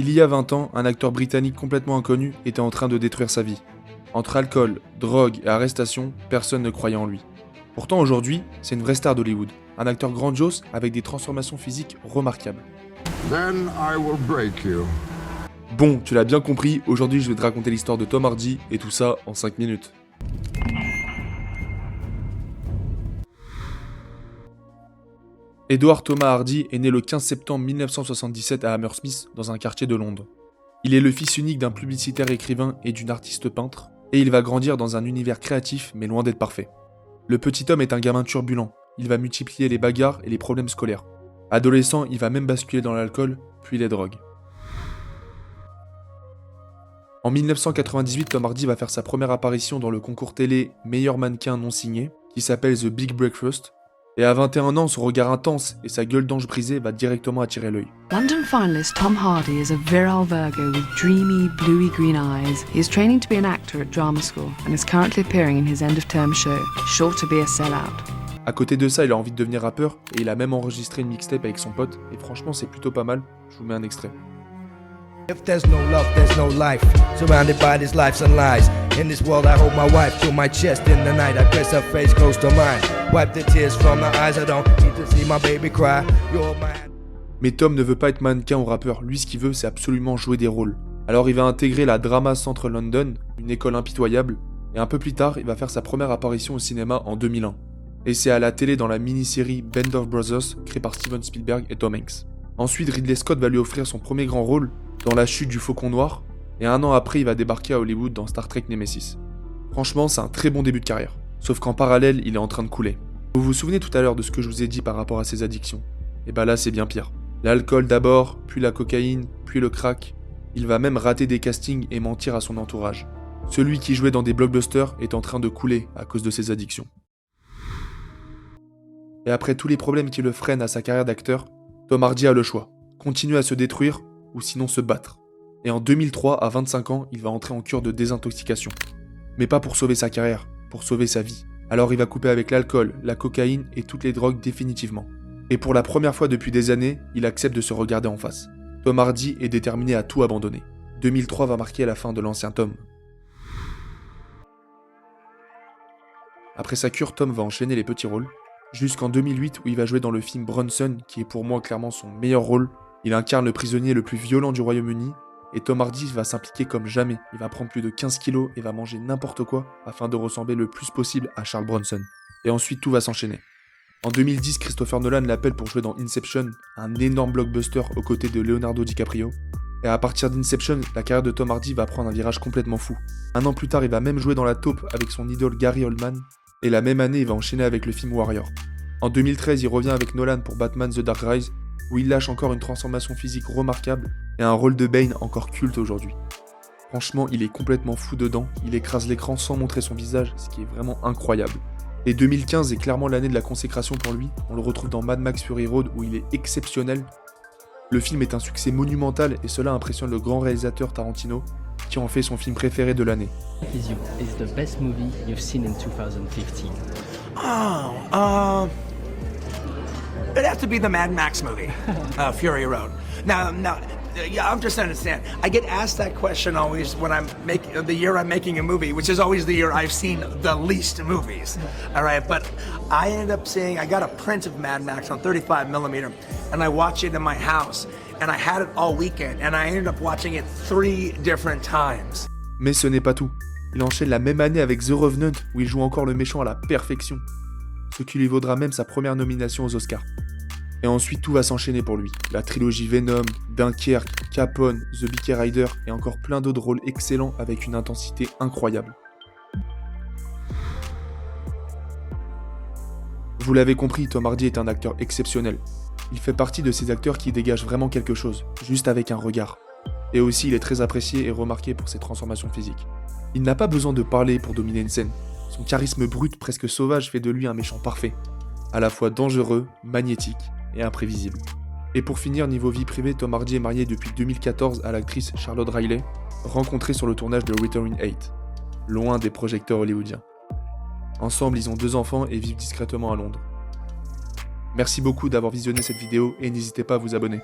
Il y a 20 ans, un acteur britannique complètement inconnu était en train de détruire sa vie. Entre alcool, drogue et arrestation, personne ne croyait en lui. Pourtant aujourd'hui, c'est une vraie star d'Hollywood, un acteur grandiose avec des transformations physiques remarquables. Then I will break you. Bon, tu l'as bien compris, aujourd'hui je vais te raconter l'histoire de Tom Hardy et tout ça en 5 minutes. Edward Thomas Hardy est né le 15 septembre 1977 à Hammersmith, dans un quartier de Londres. Il est le fils unique d'un publicitaire écrivain et d'une artiste peintre, et il va grandir dans un univers créatif mais loin d'être parfait. Le petit homme est un gamin turbulent, il va multiplier les bagarres et les problèmes scolaires. Adolescent, il va même basculer dans l'alcool, puis les drogues. En 1998, Tom Hardy va faire sa première apparition dans le concours télé Meilleur mannequin non signé, qui s'appelle The Big Breakfast, et à 21 ans, son regard intense et sa gueule d'ange brisée va directement attirer l'œil. London finalist Tom Hardy is a virile Virgo with dreamy, bluey-green eyes. He is training to be an actor at drama school and is currently appearing in his end-of-term show, sure to be a sellout. À côté de ça, il a envie de devenir rappeur et il a même enregistré une mixtape avec son pote, et franchement, c'est plutôt pas mal. Je vous mets un extrait. If there's no love, there's no life. Surrounded by these lies and lies. In this world, I hold my wife to my chest in the night. I press her face close to mine. Wipe the tears from her eyes. I don't need to see my baby cry. You're mine. Mais Tom ne veut pas être mannequin ou rappeur. Lui, ce qu'il veut, c'est absolument jouer des rôles. Alors, il va intégrer la Drama Centre London, une école impitoyable. Et un peu plus tard, il va faire sa première apparition au cinéma en 2001. Et c'est à la télé dans la mini-série Band of Brothers, créée par Steven Spielberg et Tom Hanks. Ensuite, Ridley Scott va lui offrir son premier grand rôle dans La Chute du Faucon Noir, et un an après, il va débarquer à Hollywood dans Star Trek Nemesis. Franchement, c'est un très bon début de carrière, sauf qu'en parallèle, il est en train de couler. Vous vous souvenez tout à l'heure de ce que je vous ai dit par rapport à ses addictions? Et bah là, c'est bien pire. L'alcool d'abord, puis la cocaïne, puis le crack. Il va même rater des castings et mentir à son entourage. Celui qui jouait dans des blockbusters est en train de couler à cause de ses addictions. Et après tous les problèmes qui le freinent à sa carrière d'acteur, Tom Hardy a le choix. Continuer à se détruire, ou sinon se battre. Et en 2003, à 25 ans, il va entrer en cure de désintoxication. Mais pas pour sauver sa carrière, pour sauver sa vie. Alors il va couper avec l'alcool, la cocaïne et toutes les drogues définitivement. Et pour la première fois depuis des années, il accepte de se regarder en face. Tom Hardy est déterminé à tout abandonner. 2003 va marquer la fin de l'ancien Tom. Après sa cure, Tom va enchaîner les petits rôles, jusqu'en 2008 où il va jouer dans le film Bronson, qui est pour moi clairement son meilleur rôle. Il incarne le prisonnier le plus violent du Royaume-Uni, et Tom Hardy va s'impliquer comme jamais. Il va prendre plus de 15 kilos et va manger n'importe quoi afin de ressembler le plus possible à Charles Bronson. Et ensuite tout va s'enchaîner. En 2010, Christopher Nolan l'appelle pour jouer dans Inception, un énorme blockbuster aux côtés de Leonardo DiCaprio. Et à partir d'Inception, la carrière de Tom Hardy va prendre un virage complètement fou. Un an plus tard, il va même jouer dans La Taupe avec son idole Gary Oldman, et la même année, il va enchaîner avec le film Warrior. En 2013, il revient avec Nolan pour Batman The Dark Rise, où il lâche encore une transformation physique remarquable et un rôle de Bane encore culte aujourd'hui. Franchement, il est complètement fou dedans, il écrase l'écran sans montrer son visage, ce qui est vraiment incroyable. Et 2015 est clairement l'année de la consécration pour lui, on le retrouve dans Mad Max Fury Road où il est exceptionnel. Le film est un succès monumental et cela impressionne le grand réalisateur Tarantino, qui en fait son film préféré de l'année. Is the best movie you've seen in 2015? It'd have to be the Mad Max movie, Fury Road. Now, yeah, I'm just understand. I get asked that question always when the year I'm making a movie, which is always the year I've seen the least movies. All right, but I ended up I got a print of Mad Max on 35mm, and I watched it in my house, and I had it all weekend, and I ended up watching it 3 different times. Mais ce n'est pas tout. Il enchaîne la même année avec The Revenant, où il joue encore le méchant à la perfection, ce qui lui vaudra même sa première nomination aux Oscars. Et ensuite tout va s'enchaîner pour lui. La trilogie Venom, Dunkerque, Capone, The B.K. Rider et encore plein d'autres rôles excellents avec une intensité incroyable. Vous l'avez compris, Tom Hardy est un acteur exceptionnel. Il fait partie de ces acteurs qui dégagent vraiment quelque chose, juste avec un regard. Et aussi il est très apprécié et remarqué pour ses transformations physiques. Il n'a pas besoin de parler pour dominer une scène. Son charisme brut, presque sauvage, fait de lui un méchant parfait. À la fois dangereux, magnétique et imprévisible. Et pour finir, niveau vie privée, Tom Hardy est marié depuis 2014 à l'actrice Charlotte Riley, rencontrée sur le tournage de Returning 8, loin des projecteurs hollywoodiens. Ensemble, ils ont 2 enfants et vivent discrètement à Londres. Merci beaucoup d'avoir visionné cette vidéo et n'hésitez pas à vous abonner.